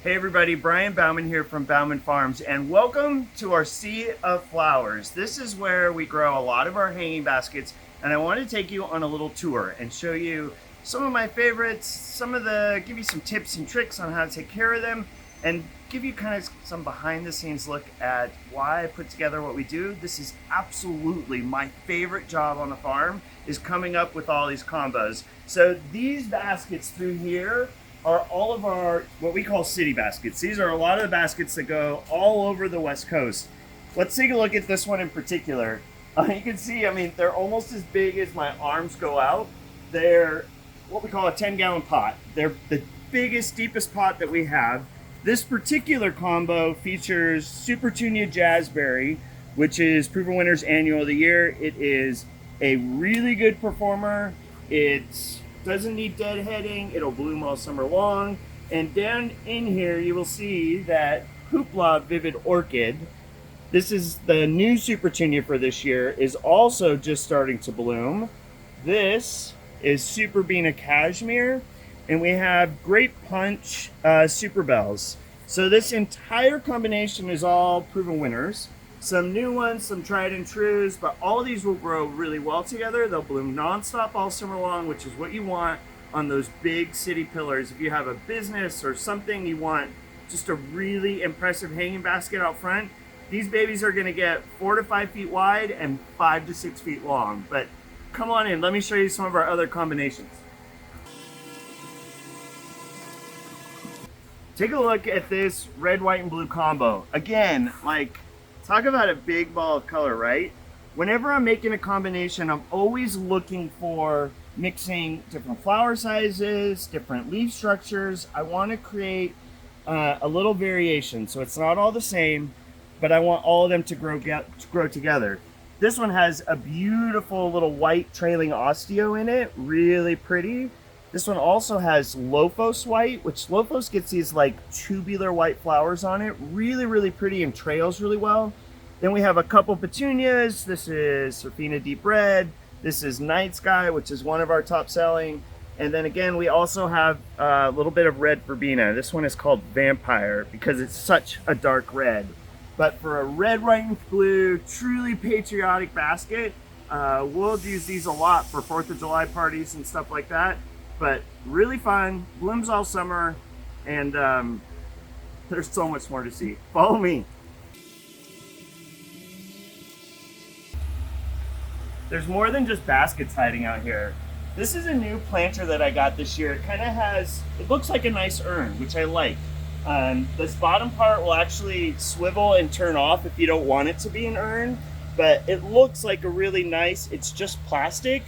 Hey everybody, Brian Bauman here from Bauman Farms, and welcome to our Sea of Flowers. This is where we grow a lot of our hanging baskets, and I want to take you on a little tour and show you some of my favorites, give you some tips and tricks on how to take care of them, and give you kind of some behind the scenes look at why I put together what we do. This is absolutely my favorite job on the farm, is coming up with all these combos. So these baskets through here are all of our, what we call city baskets. These are a lot of the baskets that go all over the West Coast. Let's take a look at this one in particular. You can see, I mean, they're almost as big as my arms go out. They're what we call a 10-gallon pot. They're the biggest, deepest pot that we have. This particular combo features Super Tunia Jazzberry, which is Proven Winner's Annual of the Year. It is a really good performer. It doesn't need deadheading. It'll bloom all summer long. And down in here, you will see that Hoopla Vivid Orchid. This is the new Super Tunia for this year, is also just starting to bloom. This is Super Bina Cashmere, and we have Grape Punch Super Bells. So this entire combination is all Proven Winners. Some new ones, some tried and trues, but all of these will grow really well together. They'll bloom nonstop all summer long, which is what you want on those big city pillars. If you have a business or something, you want just a really impressive hanging basket out front. These babies are gonna get 4 to 5 feet wide and 5 to 6 feet long. But come on in, let me show you some of our other combinations. Take a look at this red, white, and blue combo. Again, like, talk about a big ball of color, right? Whenever I'm making a combination, I'm always looking for mixing different flower sizes, different leaf structures. I want to create a little variation, so it's not all the same, but I want all of them to grow together. This one has a beautiful little white trailing osteo in it, really pretty. This one also has Lophos white, which Lophos gets these like tubular white flowers on it. Really, really pretty and trails really well. Then we have a couple petunias. This is Serafina Deep Red. This is Night Sky, which is one of our top selling. And then again, we also have a little bit of red verbena. This one is called Vampire because it's such a dark red. But for a red, white, and blue, truly patriotic basket, we'll use these a lot for 4th of July parties and stuff like that. But really fun, blooms all summer, and there's so much more to see. Follow me. There's more than just baskets hiding out here. This is a new planter that I got this year. It looks like a nice urn, which I like. This bottom part will actually swivel and turn off if you don't want it to be an urn, but it looks like a really nice, it's just plastic.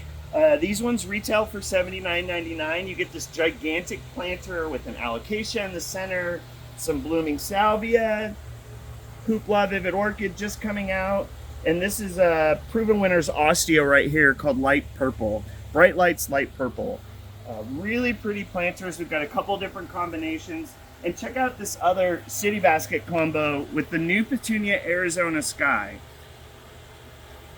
These ones retail for $79.99. You get this gigantic planter with an alocasia in the center, some blooming salvia, Hoopla Vivid Orchid just coming out, and this is a Proven Winners osteo right here called Light Purple. Bright Lights Light Purple. Really pretty planters. We've got a couple different combinations. And check out this other city basket combo with the new Petunia Arizona Sky.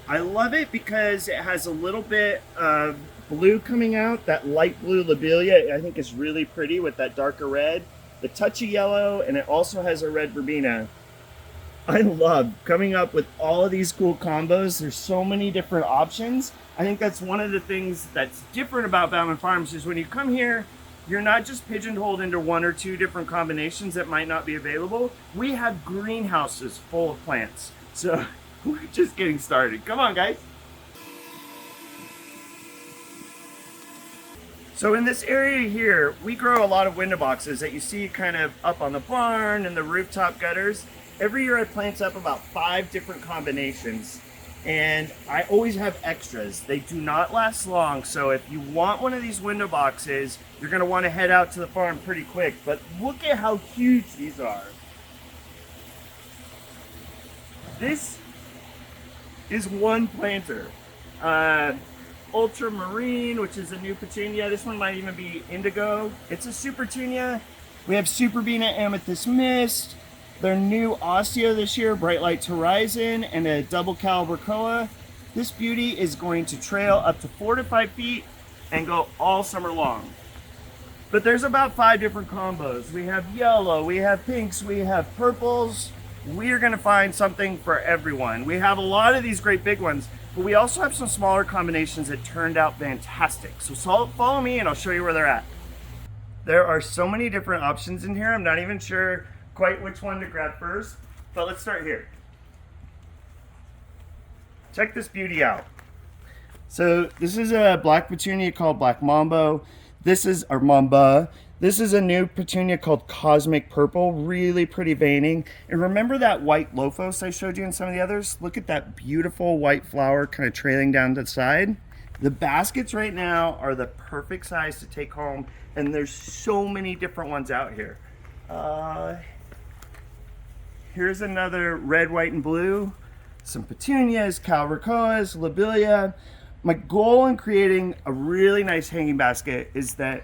I love it because it has a little bit of blue coming out. That light blue lobelia I think is really pretty with that darker red. The touch of yellow, and it also has a red verbena. I love coming up with all of these cool combos. There's so many different options. I think that's one of the things that's different about Bauman Farms is when you come here, you're not just pigeonholed into 1 or 2 different combinations that might not be available. We have greenhouses full of plants. So we're just getting started. Come on, guys. So in this area here, we grow a lot of window boxes that you see kind of up on the barn and the rooftop gutters. Every year I plant up about 5 different combinations, and I always have extras. They do not last long, so if you want one of these window boxes, you're gonna wanna head out to the farm pretty quick. But look at how huge these are. This is one planter. Ultramarine, which is a new petunia. This one might even be indigo. It's a super tunia. We have Super Bina Amethyst Mist. Their new osteo this year, Bright Lights Horizon, and a double caliber koa. This beauty is going to trail up to 4 to 5 feet and go all summer long. But there's about 5 different combos. We have yellow, we have pinks, we have purples. We are gonna find something for everyone. We have a lot of these great big ones, but we also have some smaller combinations that turned out fantastic. So follow me and I'll show you where they're at. There are so many different options in here. I'm not even sure quite which one to grab first, but let's start here. Check this beauty out. So this is a black petunia called Black Mambo. This is our Mamba. This is a new petunia called Cosmic Purple. Really pretty veining. And remember that white lophos I showed you in some of the others? Look at that beautiful white flower kind of trailing down the side. The baskets right now are the perfect size to take home, and there's so many different ones out here. Here's another red, white, and blue. Some petunias, calricoas, lobelia. My goal in creating a really nice hanging basket is that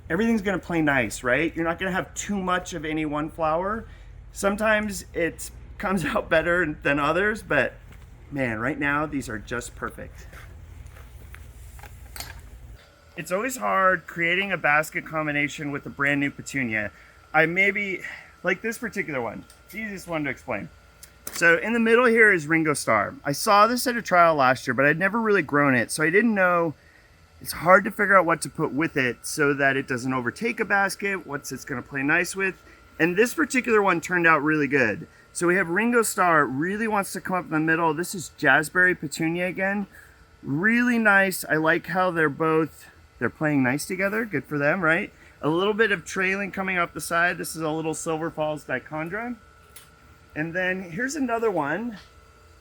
everything's gonna play nice, right? You're not gonna have too much of any one flower. Sometimes it comes out better than others, but man, right now, these are just perfect. It's always hard creating a basket combination with a brand new petunia. I maybe, like this particular one, it's the easiest one to explain. So in the middle here is Ringo Starr. I saw this at a trial last year, but I'd never really grown it, so I didn't know. It's hard to figure out what to put with it so that it doesn't overtake a basket, what's it's gonna play nice with. And this particular one turned out really good. So we have Ringo Starr, really wants to come up in the middle. This is Jazzberry Petunia again. Really nice. I like how they're playing nice together. Good for them, right? A little bit of trailing coming off the side. This is a little Silver Falls Dichondra. And then here's another one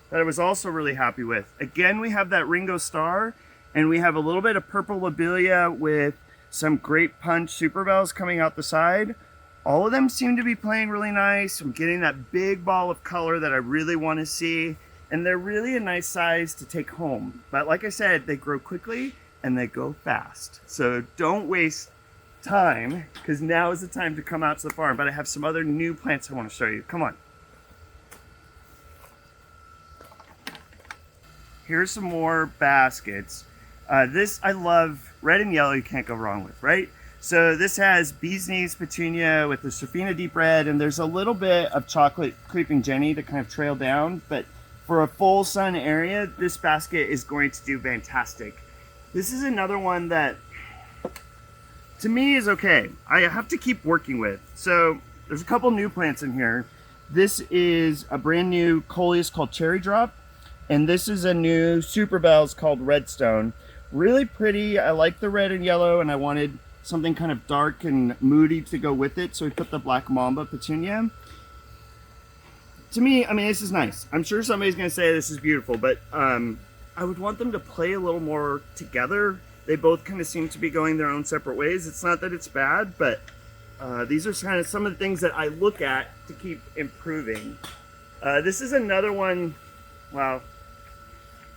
that I was also really happy with. Again, we have that Ringo Starr, and we have a little bit of purple lobelia with some Grape Punch Super Bells coming out the side. All of them seem to be playing really nice. I'm getting that big ball of color that I really want to see, and they're really a nice size to take home. But like I said, they grow quickly and they go fast. So don't waste time, because now is the time to come out to the farm. But I have some other new plants I want to show you. Come on. Here's some more baskets. This I love. Red and yellow you can't go wrong with, right? So this has Bee's Knees Petunia with the Safina Deep Red, and there's a little bit of Chocolate Creeping Jenny to kind of trail down, but for a full sun area, this basket is going to do fantastic. This is another one that, to me, is okay. I have to keep working with. So there's a couple new plants in here. This is a brand new coleus called Cherry Drop, and this is a new Super Bells called Redstone. Really pretty. I like the red and yellow, and I wanted something kind of dark and moody to go with it, so we put the Black Mamba Petunia. To me, I mean, this is nice. I'm sure somebody's going to say this is beautiful, but I would want them to play a little more together. They both kind of seem to be going their own separate ways. It's not that it's bad, but these are kind of some of the things that I look at to keep improving. This is another one. Wow,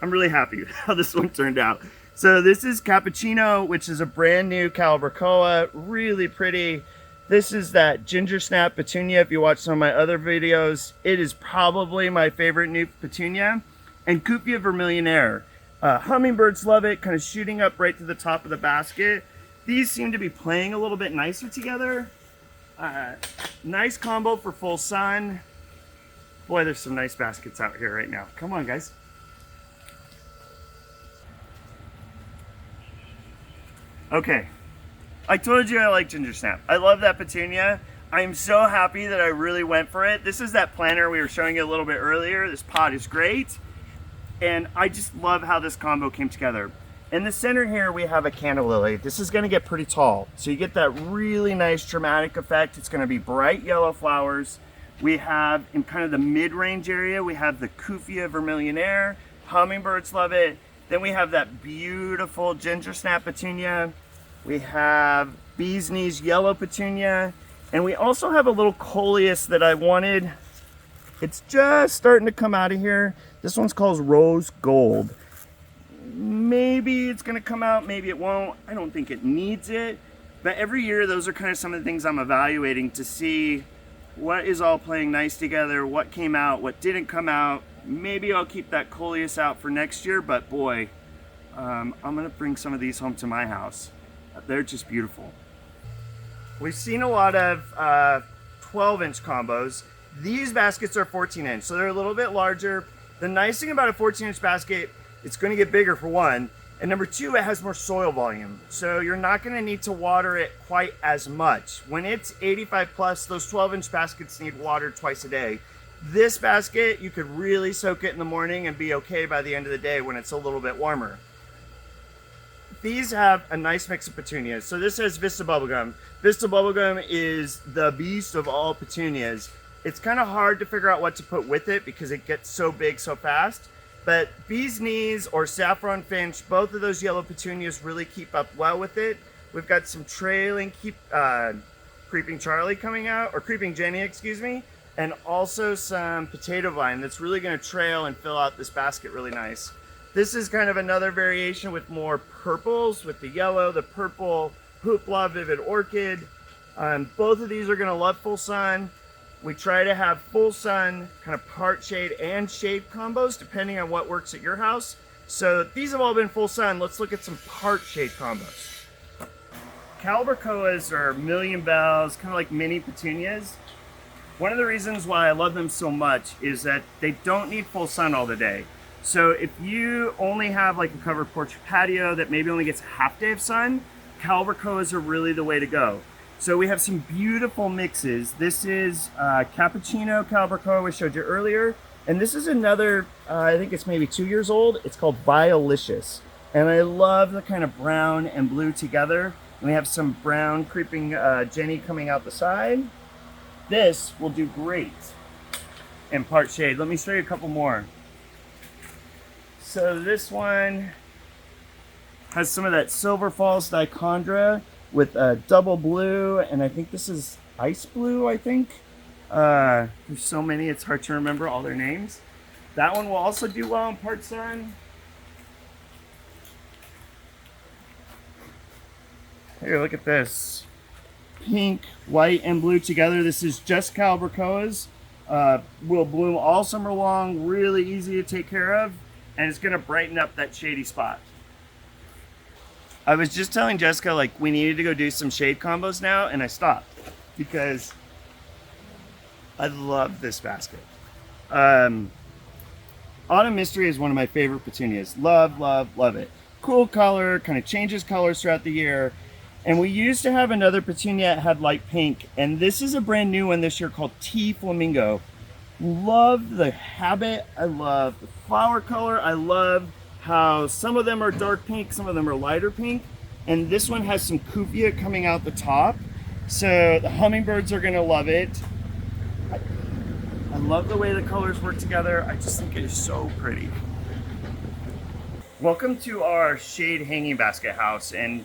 I'm really happy with how this one turned out. So this is Cappuccino, which is a brand new Calibracoa, really pretty. This is that Ginger Snap Petunia. If you watch some of my other videos, it is probably my favorite new petunia. And Cupia Vermillionaire. Hummingbirds love it, kind of shooting up right to the top of the basket. These seem to be playing a little bit nicer together. Nice combo for full sun. Boy, there's some nice baskets out here right now. Come on, guys. Okay, I told you I like Ginger Snap. I love that petunia. I'm so happy that I really went for it. This is that planter we were showing you a little bit earlier. This pot is great. And I just love how this combo came together. In the center here, we have a canna lily. This is gonna get pretty tall. So you get that really nice dramatic effect. It's gonna be bright yellow flowers. We have, in kind of the mid-range area, we have the Cufia Vermillionaire. Hummingbirds love it. Then we have that beautiful Ginger Snap Petunia. We have Bee's Knees Yellow Petunia. And we also have a little coleus that I wanted. It's just starting to come out of here. This one's called Rose Gold. Maybe it's gonna come out, maybe it won't. I don't think it needs it. But every year, those are kind of some of the things I'm evaluating to see what is all playing nice together, what came out, what didn't come out. Maybe I'll keep that coleus out for next year, but boy, I'm gonna bring some of these home to my house. They're just beautiful. We've seen a lot of 12-inch combos. These baskets are 14-inch, so they're a little bit larger. The nice thing about a 14-inch basket, it's going to get bigger for one, and number two, it has more soil volume. So you're not going to need to water it quite as much. When it's 85 plus, those 12-inch baskets need watered twice a day. This basket, you could really soak it in the morning and be okay by the end of the day when it's a little bit warmer. These have a nice mix of petunias. So this has Vista Bubblegum. Vista Bubblegum is the beast of all petunias. It's kind of hard to figure out what to put with it because it gets so big so fast. But Bee's Knees or Saffron Finch, both of those yellow petunias really keep up well with it. We've got some trailing Creeping Charlie coming out, or Creeping Jenny, excuse me, and also some Potato Vine that's really going to trail and fill out this basket really nice. This is kind of another variation with more purples, with the yellow, the purple, Hoopla, Vivid Orchid. Both of these are going to love full sun. We try to have full sun, kind of part shade and shade combos, depending on what works at your house. So these have all been full sun. Let's look at some part shade combos. Calibrachoas are million bells, kind of like mini petunias. One of the reasons why I love them so much is that they don't need full sun all the day. So if you only have like a covered porch or patio that maybe only gets a half day of sun, Calibrachoas are really the way to go. So we have some beautiful mixes. This is Cappuccino Calibrachoa we showed you earlier. And this is another, I think it's maybe 2 years old. It's called Violicious. And I love the kind of brown and blue together. And we have some brown Creeping Jenny coming out the side. This will do great in part shade. Let me show you a couple more. So this one has some of that Silver Falls Dichondra with a double blue, and I think this is ice blue, I think. There's so many, it's hard to remember all their names. That one will also do well in part sun. Here, look at this. Pink, white, and blue together. This is just Calibrachoas. Will bloom all summer long, really easy to take care of, and it's gonna brighten up that shady spot. I was just telling Jessica like we needed to go do some shade combos now, and I stopped because I love this basket. Autumn Mystery is one of my favorite petunias. Love, love, love it. Cool color, kind of changes colors throughout the year. And we used to have another petunia that had light pink, and this is a brand new one this year called Tea Flamingo. Love the habit, I love the flower color, I love how some of them are dark pink, some of them are lighter pink, and this one has some cufia coming out the top, so the hummingbirds are gonna love it. I love the way the colors work together. I just think it is so pretty. Welcome to our shade hanging basket house, and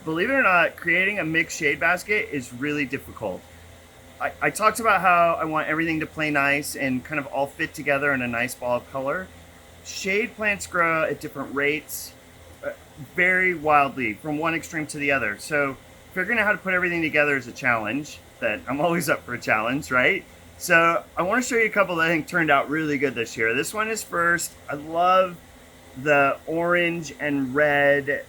believe it or not, creating a mixed shade basket is really difficult. I talked about how I want everything to play nice and kind of all fit together in a nice ball of color. Shade plants grow at different rates, very wildly from one extreme to the other. So figuring out how to put everything together is a challenge that I'm always up for a challenge, right? So I want to show you a couple that I think turned out really good this year. This one is first. I love the orange and red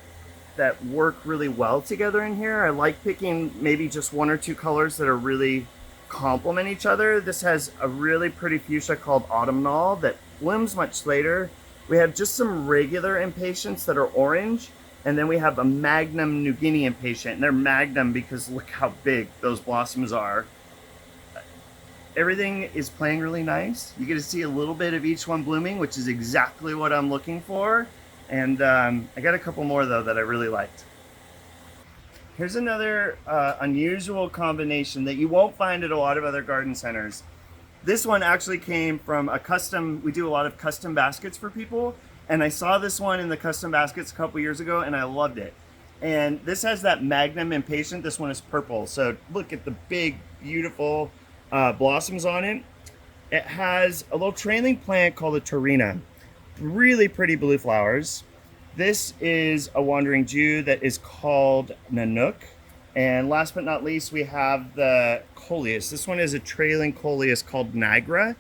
that work really well together in here. I like picking maybe just one or two colors that are really complement each other. This has a really pretty fuchsia called Autumnal that blooms much later. We have just some regular impatiens that are orange, and then we have a Magnum New Guinea impatient, and they're Magnum because look how big those blossoms are. Everything is playing really nice. You get to see a little bit of each one blooming, which is exactly what I'm looking for. And I got a couple more though that I really liked. Here's another unusual combination that you won't find at a lot of other garden centers. This one actually came from a custom, we do a lot of custom baskets for people, and I saw this one in the custom baskets a couple years ago and I loved it. And this has that Magnum impatient. This one is purple. So look at the big, beautiful blossoms on it. It has a little trailing plant called a Torina. Really pretty blue flowers. This is a wandering Jew that is called Nanook. And last but not least, we have the Coleus. This one is a trailing Coleus called Niagara.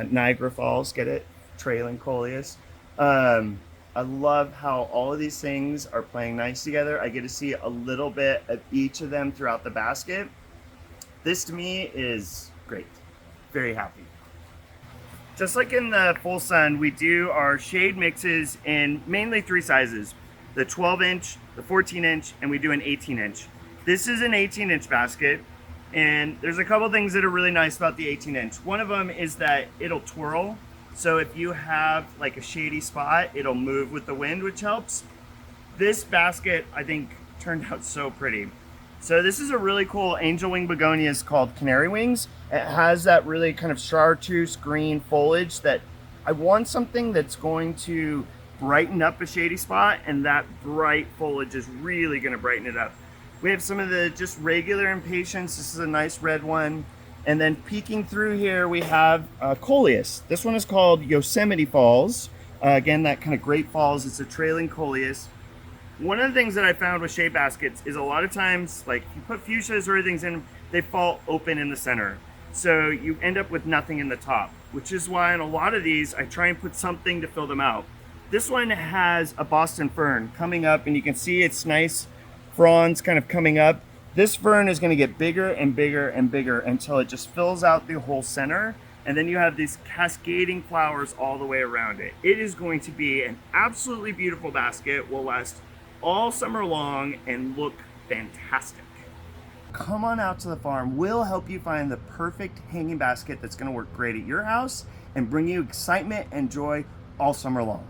Niagara Falls, get it? Trailing Coleus. I love how all of these things are playing nice together. I get to see a little bit of each of them throughout the basket. This to me is great. Very happy. Just like in the full sun, we do our shade mixes in mainly three sizes: the 12-inch, the 14-inch, and we do an 18-inch. This is an 18-inch basket, and there's a couple things that are really nice about the 18-inch. One of them is that it'll twirl, so if you have like a shady spot, it'll move with the wind, which helps. This basket, I think, turned out so pretty. So this is a really cool angel wing begonias called Canary Wings. It has that really kind of chartreuse green foliage that I want something that's going to brighten up a shady spot, and that bright foliage is really going to brighten it up. We have some of the just regular impatiens. This is a nice red one. And then peeking through here, we have coleus. This one is called Yosemite Falls. Again, that kind of Great Falls. It's a trailing coleus. One of the things that I found with shade baskets is a lot of times, like if you put fuchsias or other things in, they fall open in the center. So you end up with nothing in the top, which is why in a lot of these, I try and put something to fill them out. This one has a Boston fern coming up, and you can see it's nice fronds kind of coming up. This fern is going to get bigger and bigger and bigger until it just fills out the whole center. And then you have these cascading flowers all the way around it. It is going to be an absolutely beautiful basket. Will last all summer long and look fantastic. Come on out to the farm. We'll help you find the perfect hanging basket that's going to work great at your house and bring you excitement and joy all summer long.